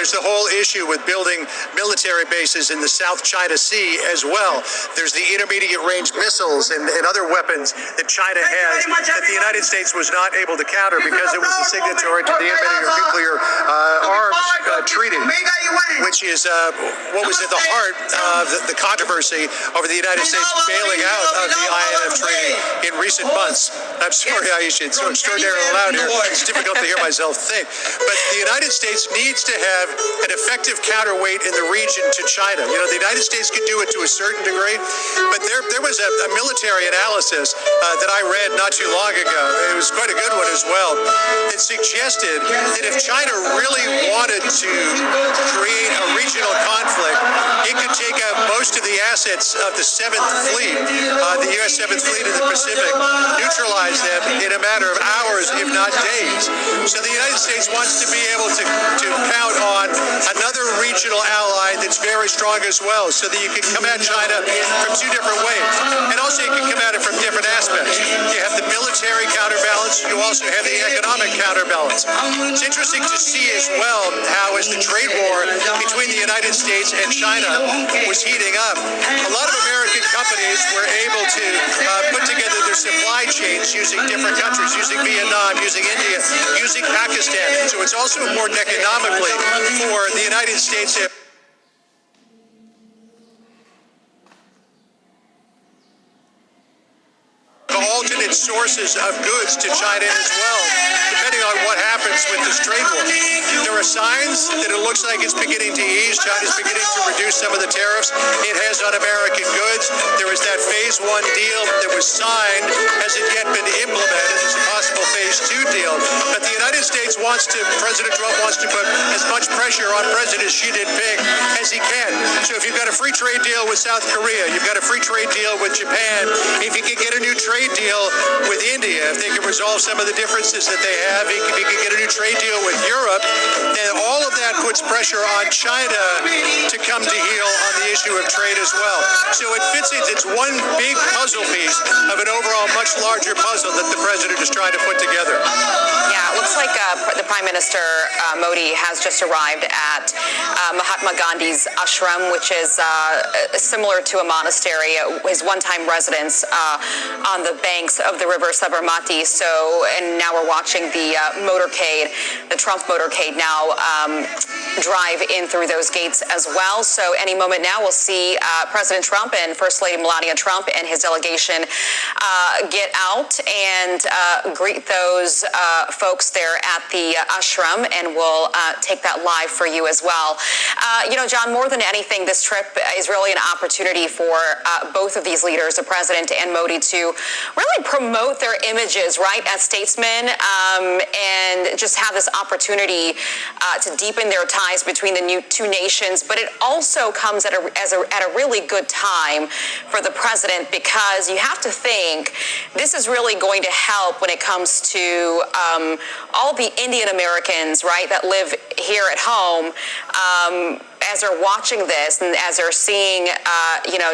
there's the whole issue with building military bases in the South China Sea as well. There's the intermediate range missiles and other weapons that China has that the United States was not able to counter because it was a signatory to the Ending of Nuclear Arms Treaty, which is what was at the heart of the controversy over the United States bailing out of the INF Treaty in recent months. I'm sorry, Aisha, it's so extraordinarily loud here. It's difficult to hear myself think. But the United States needs to have an effective counterweight in the region to China. You know, the United States could do it to a certain degree, but there was a military analysis that I read not too long ago. It was quite a good one as well. It suggested that if China really wanted to create a regional conflict, it could take out most of the assets of the 7th Fleet, the U.S. 7th Fleet in the Pacific, neutralize them in a matter of hours, if not days. So the United States wants to be able to count on another regional ally that's very strong as well, so that you can come at China from two different ways. And also you can come at it from different aspects. You have the military counterbalance, you also have the economic counterbalance. It's interesting to see as well how as the trade war between the United States and China was heating up, a lot of American companies were able to put together their supply chains using different countries, using Vietnam, using India, using Pakistan. So it's also important economically for the United States to alternate sources of goods to China as well, depending on what happens with this trade war. There are signs that it looks like it's beginning to ease. China's beginning to reduce some of the tariffs it has on American goods. There was that Phase 1 deal that was signed, hasn't yet been implemented. There's a possible Phase 2 deal. But the United States President Trump wants to put as much pressure on President Xi Jinping as he can. So if you've got a free trade deal with South Korea, you've got a free trade deal with Japan, if you could get a new trade deal with India, if they can resolve some of the differences that they have, if you can get a new trade deal with Europe, then all of that puts pressure on China to come to heel on the issue of trade as well. So it fits in. It's one big puzzle piece of an overall much larger puzzle that the president is trying to put together. Yeah, it looks like the Prime Minister Modi has just arrived at Mahatma Gandhi's Ashram, which is similar to a monastery, his one-time residence on the banks of the river Sabarmati. And now we're watching the motorcade, the Trump motorcade now drive in through those gates as well. So any moment now we'll see President Trump and First Lady Melania Trump and his delegation get out and greet those folks there at the ashram, and we'll take that live for you as well. John, more than anything, this trip is really an opportunity for both of these leaders, the president and Modi, to really promote their images, right, as statesmen, and just have this opportunity to deepen their ties between the two nations. But it also comes at a really good time for the president, because you have to think this is really going to help when it comes to all the Indian Americans, right, that live here at home, as they're watching this and as they're seeing,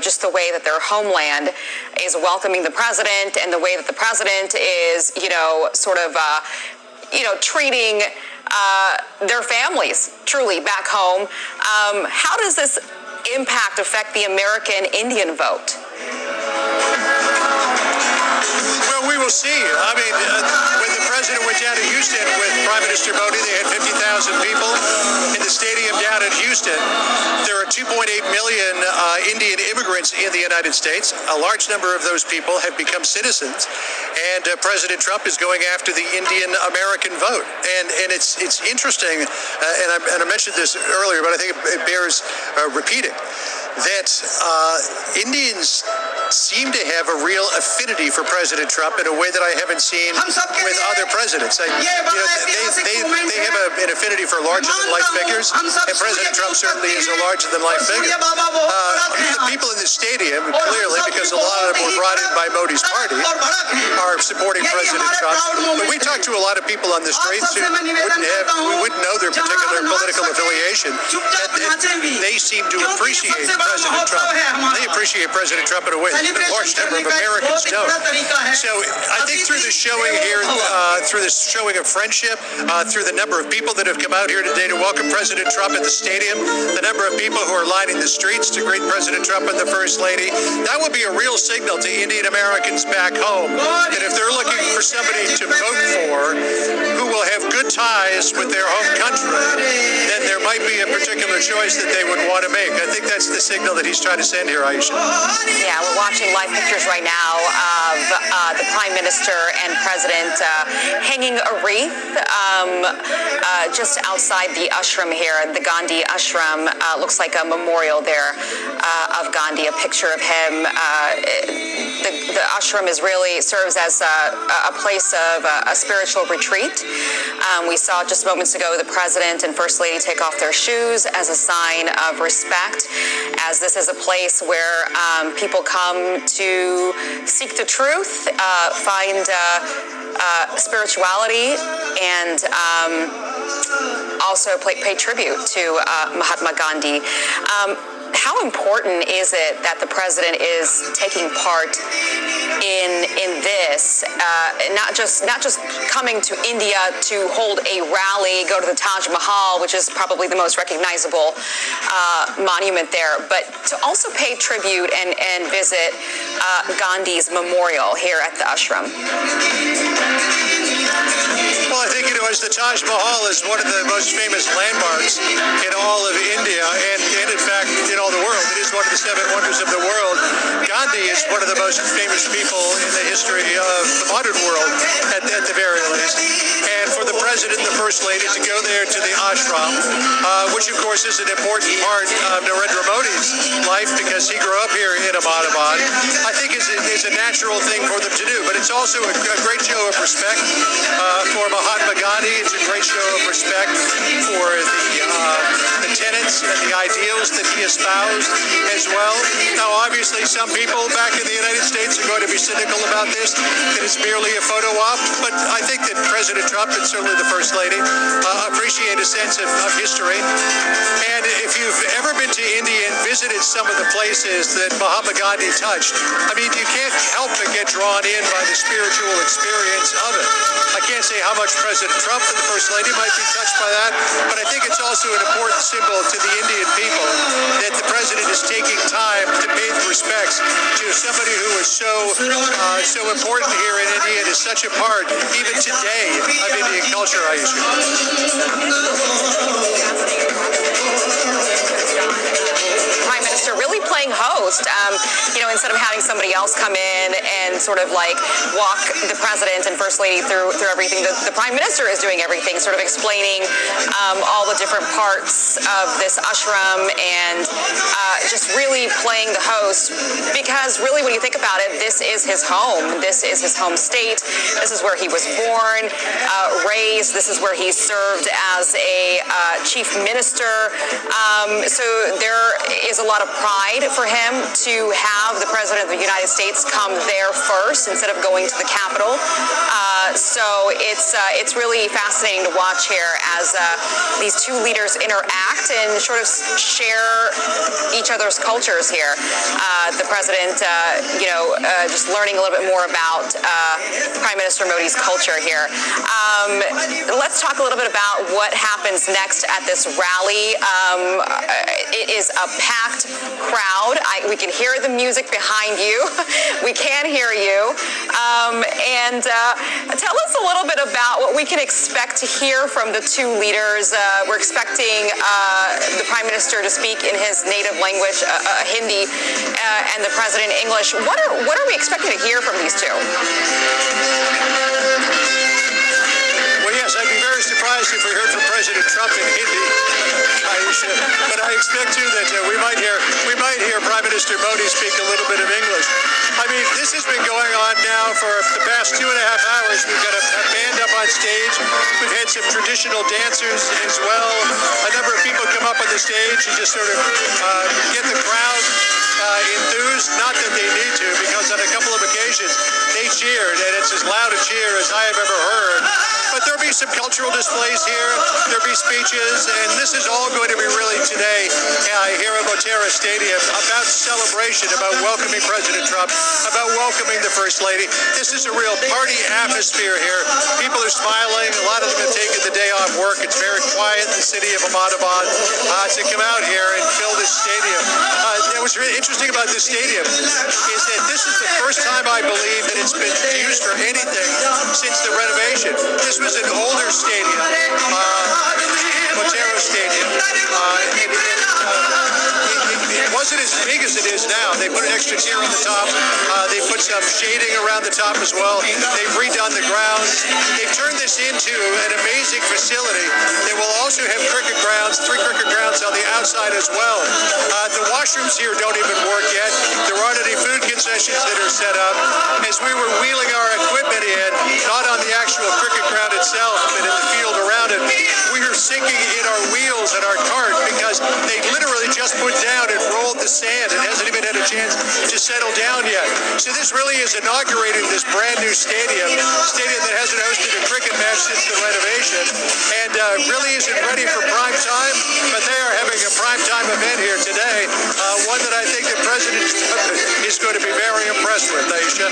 just the way that their homeland is welcoming the president and the way that the president is, treating their families truly back home. How does this impact affect the American Indian vote? Well, we will see. I mean, when the president went down to Houston with Prime Minister Modi, they had 50,000 people in the stadium down in Houston. There are 2.8 million Indian immigrants in the United States. A large number of those people have become citizens, and President Trump is going after the Indian American vote. And it's interesting, and I mentioned this earlier, but I think it bears repeating, that Indians seem to have a real affinity for President Trump in a way that I haven't seen with other presidents. They have an affinity for larger-than-life figures, and President Trump certainly is a larger-than-life figure. The people in the stadium, clearly, because a lot of them were brought in by Modi's party, are supporting President Trump. But we talked to a lot of people on the streets who wouldn't know their particular political affiliation, and they seem to appreciate President Trump. They appreciate President Trump in a way that a large number of Americans don't. So I think through the showing here, through this showing of friendship, through the number of people that have come out here today to welcome President Trump at the stadium, the number of people who are lining the streets to greet President Trump and the First Lady. That would be a real signal to Indian Americans back home that if they're looking for somebody to vote for who will have good ties with their home country, then there might be a particular choice that they would want to make. I think that's the signal that he's trying to send here, Aisha. Yeah, we're watching live pictures right now of the Prime Minister and President hanging a wreath just outside the Ashram here, the Gandhi Ashram. Looks like a memorial there of Gandhi, a picture of him. The ashram serves as a place of a spiritual retreat. We saw just moments ago the President and First Lady take off their shoes as a sign of respect, as this is a place where people come to seek the truth, find spirituality, and also pay tribute to Mahatma Gandhi. How important is it that the president is taking part in this, not just coming to India to hold a rally, go to the Taj Mahal, which is probably the most recognizable monument there, but to also pay tribute and visit Gandhi's memorial here at the ashram? Well, I think, as the Taj Mahal is one of the most famous landmarks in all of India, and in fact, in all the world. It is one of the seven wonders of the world. Gandhi is one of the most famous people in the history of the modern world, at the very least. And for the President and the First Lady to go there to the ashram, which, of course, is an important part of Narendra Modi's life because he grew up here in Ahmedabad, I think is a natural thing for them to do. But it's also a great show of respect for Mahatma Gandhi. It's a great show of respect for the tenets and the ideals that he espoused as well. Now, obviously, some people back in the United States are going to be cynical about this, that it's merely a photo op, but I think that President Trump and certainly the First Lady appreciate a sense of history. And if you've ever been to India and visited some of the places that Mahatma Gandhi touched, I mean, you can't help but get drawn in by the spiritual experience of it. I can't say how much President Trump and the First Lady might be touched by that, but I think it's also an important symbol to the Indian people that the President is taking time to pay the respects to somebody who is so important here in India and is such a part, even today, of Indian culture, Aisha. Prime Minister really playing host, instead of having somebody else come in and sort of like walk the President and First Lady through everything. The Prime Minister is doing everything, sort of explaining all the different parts of this ashram and just really playing the host, because really when you think about it, this is his home. This is his home state. This is where he was born, raised. This is where he served as a chief minister. So there is a lot of pride for him to have the President of the United States come there first instead of going to the Capitol. So it's really fascinating to watch here as these two leaders interact and sort of share each other's cultures here. The President, just learning a little bit more about Prime Minister Modi's culture here. Let's talk a little bit about what happens next at this rally. It is a packed crowd. We can hear the music behind you. We can hear you. And tell us a little bit about what we can expect to hear from the two leaders. We're expecting the Prime Minister to speak in his native language, Hindi, and the President English. What are we expecting to hear from these two? Well, yes, I'd be very surprised if we heard from President Trump in Hindi, Aisha, but I expect too that we might hear Prime Minister Modi speak a little bit of English. I mean, this has been going on now for the past 2.5 hours. We've got a band up on stage. We've had some traditional dancers as well. A number of people come up on the stage and just sort of get the crowd enthused. Not that they need to, because on a couple of occasions they cheered, and it's as loud a cheer as I have ever heard But there'll be some cultural displays here. There'll be speeches, and this is all going to be really today here at Motorcade Stadium about celebration, about welcoming President Trump, about welcoming the First Lady. This is a real party atmosphere here. People are smiling. A lot of them have taken the day off work. It's very quiet in the city of Ahmedabad to come out here and fill this stadium. What's really interesting about this stadium is that this is the first time, I believe, that it's been used for anything since the renovation. This was an older stadium, Motorcade Stadium. It wasn't as big as it is now. They put an extra tier on the top. They put some shading around the top as well. They've redone the grounds. They've turned this into an amazing facility that will also have cricket grounds, 3 cricket grounds on the outside as well. The washrooms here don't even work yet. There aren't any food concessions that are set up. As we were wheeling our equipment in, not on the actual cricket ground itself, but in the field around it, we were sinking in our wheels and our cart because they literally just put down and rolled the sand. It hasn't even had a chance to settle down yet. So this really is inaugurating this brand new stadium that hasn't hosted a cricket match since the renovation, and really isn't ready for prime time, but they are having a prime time event here today, one that I think the President is going to be very impressed with, Aisha.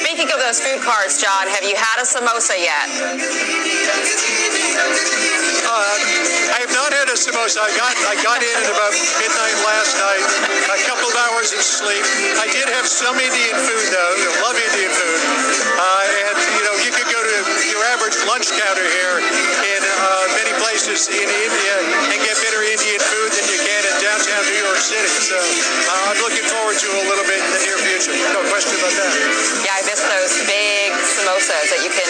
Speaking of those food carts, John, have you had a samosa yet? I have not had a samosa. I got in at about midnight last night, a couple of hours of sleep. I did have some Indian food, though. I love Indian food. And, you could go to your average lunch counter here in many places in India and get better Indian food than you can in downtown New York City. So I'm looking forward to a little bit in the near future. No question about that. Yeah, I miss those big samosas that you can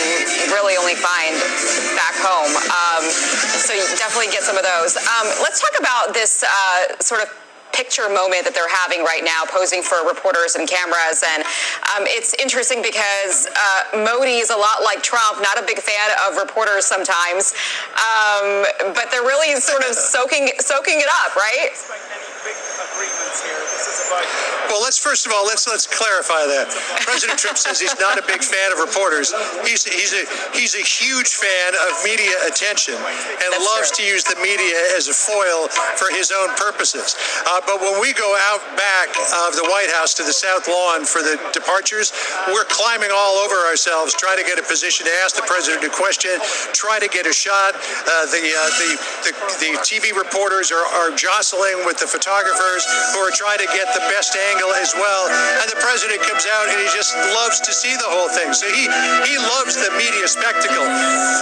really only find back home. So you definitely get some of those. Let's talk about this sort of picture moment that they're having right now, posing for reporters and cameras. And it's interesting because Modi is a lot like Trump, not a big fan of reporters sometimes, but they're really sort of soaking it up, right? Well, let's clarify that. President Trump says he's not a big fan of reporters. He's a huge fan of media attention and loves to use the media as a foil for his own purposes. But when we go out back of the White House to the South Lawn for the departures, we're climbing all over ourselves, trying to get a position to ask the president a question, try to get a shot. The TV reporters are jostling with the photographers who are trying to get the best angle as well. And the president comes out and he just loves to see the whole thing. So he loves the media spectacle.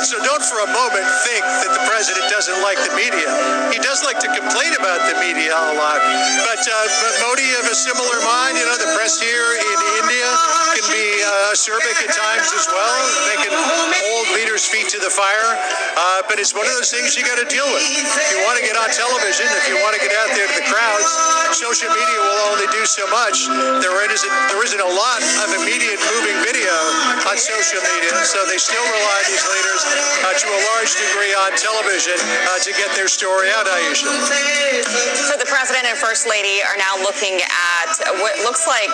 So don't for a moment think that the president doesn't like the media. He does like to complain about the media a lot. But Modi of a similar mind, the press here in India can be acerbic at times as well. They can hold leaders' feet to the fire. But it's one of those things you got to deal with. If you want to get on television, if you want to get out there to the crowds, social media will only do so much. There isn't a lot of immediate moving video on social media, so they still rely on these leaders to a large degree on television to get their story out, Aisha. So the president and first lady are now looking at what looks like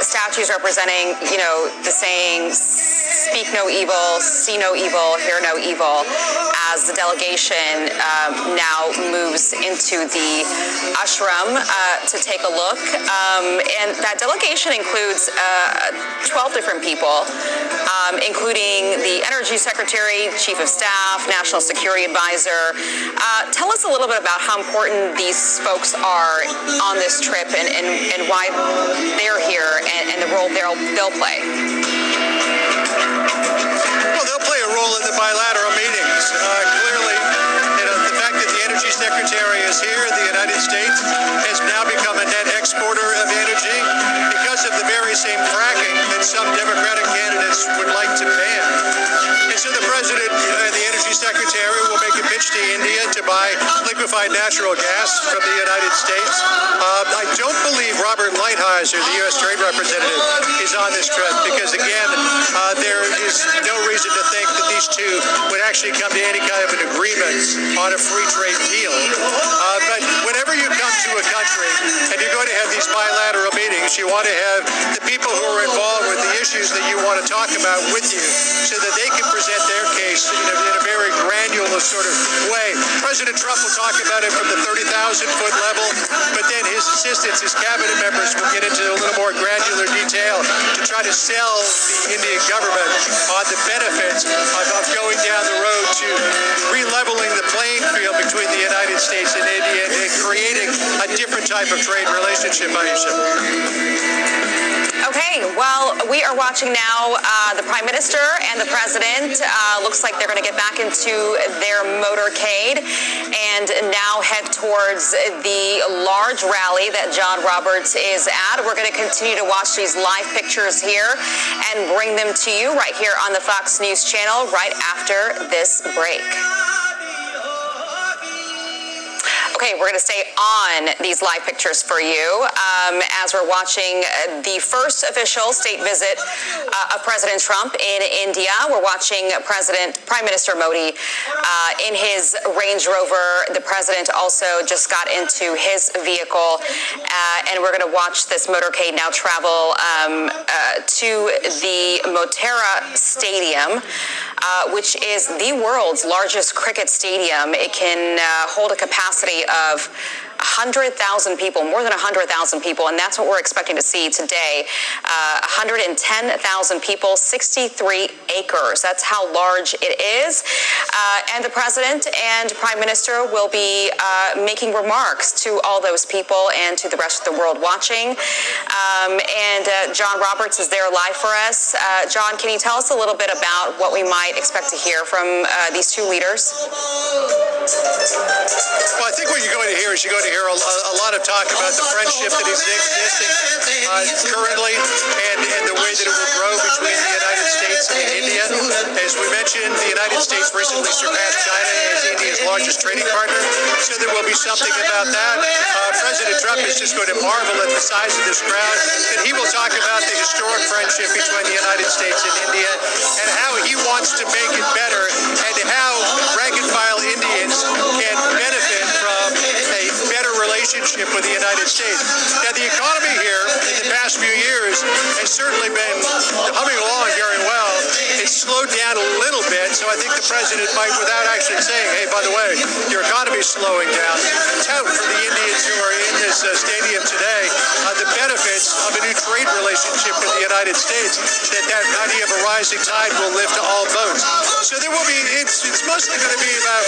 statues representing, the saying, speak no evil, see no evil, hear no evil, as the delegation now moves into the Ashram to take a look. And that delegation includes 12 different people, including the Energy Secretary, Chief of Staff, National Security Advisor. Tell us a little bit about how important these folks are on this trip and why they're here and the role they'll play. Well, they'll play a role in the bilateral meetings. Clearly, the fact that the Energy Secretary is here in the United States has now become a net exporter of energy because of the very same fracking that some Democratic candidates would like to ban. And so the President and the Energy Secretary will make a pitch to India to buy liquefied natural gas from the United States. I don't believe Robert Lighthizer, the U.S. Trade Representative, is on this trip because, again, there is no reason to think that these these two would actually come to any kind of an agreement on a free trade deal. But whenever you come to a country and you're going to have these bilateral meetings, you want to have the people who are involved with the issues that you want to talk about with you so that they can present their case in a very granular sort of way. President Trump will talk about it from the 30,000-foot level, but then his assistants, his cabinet members will get into a little more granular detail to try to sell the Indian government on the benefits of going down the road to re-leveling the playing field between the United States and India and creating a different type of trade relationship, Aisha. Okay, well, we are watching now the Prime Minister and the President. Looks like they're going to get back into their motorcade and now head towards the large rally that John Roberts is at. We're going to continue to watch these live pictures here and bring them to you right here on the Fox News channel right after this break. Okay, we're going to stay on these live pictures for you as we're watching the first official state visit of President Trump in India. We're watching Prime Minister Modi in his Range Rover. The president also just got into his vehicle, and we're going to watch this motorcade now travel to the Moterra Stadium, which is the world's largest cricket stadium. It can hold a capacity of 100,000 people, more than 100,000 people, and that's what we're expecting to see today. 110,000 people, 63 acres. That's how large it is. And the president and prime minister will be making remarks to all those people and to the rest of the world watching. And John Roberts is there live for us. John, can you tell us a little bit about what we might expect to hear from these two leaders? Well, I think what you're going to hear is you're going to hear a lot of talk about the friendship that is existing currently and the way that it will grow between the United States and India. As we mentioned, the United States recently surpassed China as India's largest trading partner, so there will be something about that. President Trump is just going to marvel at the size of this crowd, and he will talk about the historic friendship between the United States and India and how he wants to make it better and how rank-and-file Indians can benefit from a better relationship with the United States. Now, the economy here in the past few years has certainly been humming along very well. It's slowed down a little bit, so I think the president might, without actually saying, hey, by the way, your economy's slowing down, tout for the Indians who are in this stadium today the benefits of a new trade relationship with the United States, that idea of a rising tide will lift all boats. So there will be, it's mostly going to be about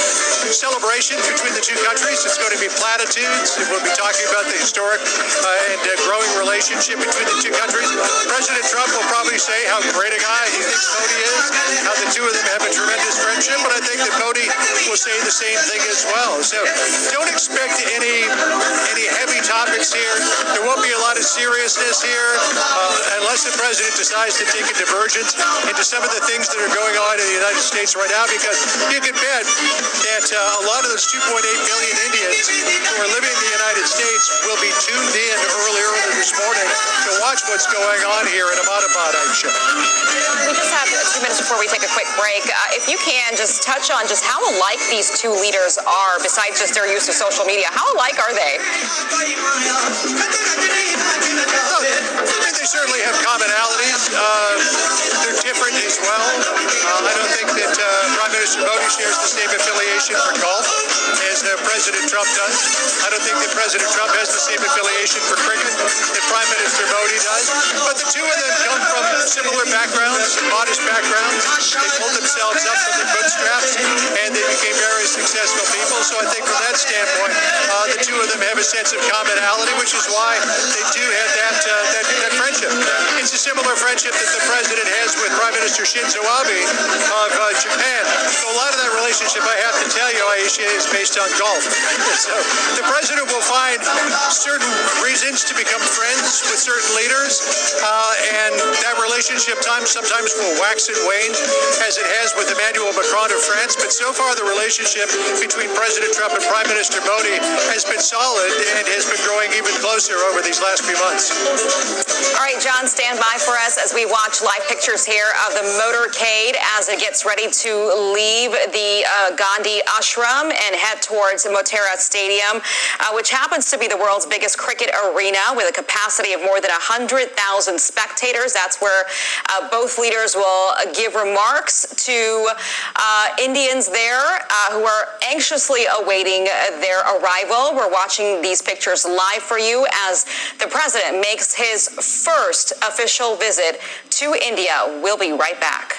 celebration between the two countries. It's going to be platitudes. We'll be talking about the historic and growing relationship between the two countries. President Trump will probably say how great a guy he thinks Modi is, how the two of them have a tremendous friendship, but I think that Modi will say the same thing as well. So don't expect any heavy topics here. There won't be a lot of seriousness here unless the president decides to take a divergence into some of the things that are going on in the United States right now, because you can bet that a lot of those 2.8 million Indians who are living in the United States will be tuned in early this morning to watch what's going on here in Ahmedabad, Aisha. We just have 2 minutes before we take a quick break. If you can just touch on just how alike these two leaders are, besides just their use of social media. How alike are they? They certainly have commonalities. They're different as well. I don't think that Prime Minister Modi shares the same affiliation for golf as President Trump does. I don't think that President Trump has the same affiliation for cricket that Prime Minister Modi does. But the two of them come from similar backgrounds, modest backgrounds. They pulled themselves up from their bootstraps, and they became very successful people. So I think from that standpoint, the two of them have a sense of commonality, which is why they do have that friendship. It's a similar friendship that the president has with Prime Minister Shinzo Abe of Japan. So a lot of that relationship, I have to tell you, Aisha, is based on golf. So the president will find certain reasons to become friends with certain leaders, and that relationship sometimes will wax and wane, as it has with Emmanuel Macron of France. But so far, the relationship relationship between President Trump and Prime Minister Modi has been solid and has been growing even closer over these last few months. All right, John, stand by for us as we watch live pictures here of the Motorcade as it gets ready to leave the Gandhi Ashram and head towards Motorcade Stadium, which happens to be the world's biggest cricket arena with a capacity of more than 100,000 spectators. That's where both leaders will give remarks to Indians there who are anxiously awaiting their arrival. We're watching these pictures live for you as the president makes his first official visit to India. We'll be right back.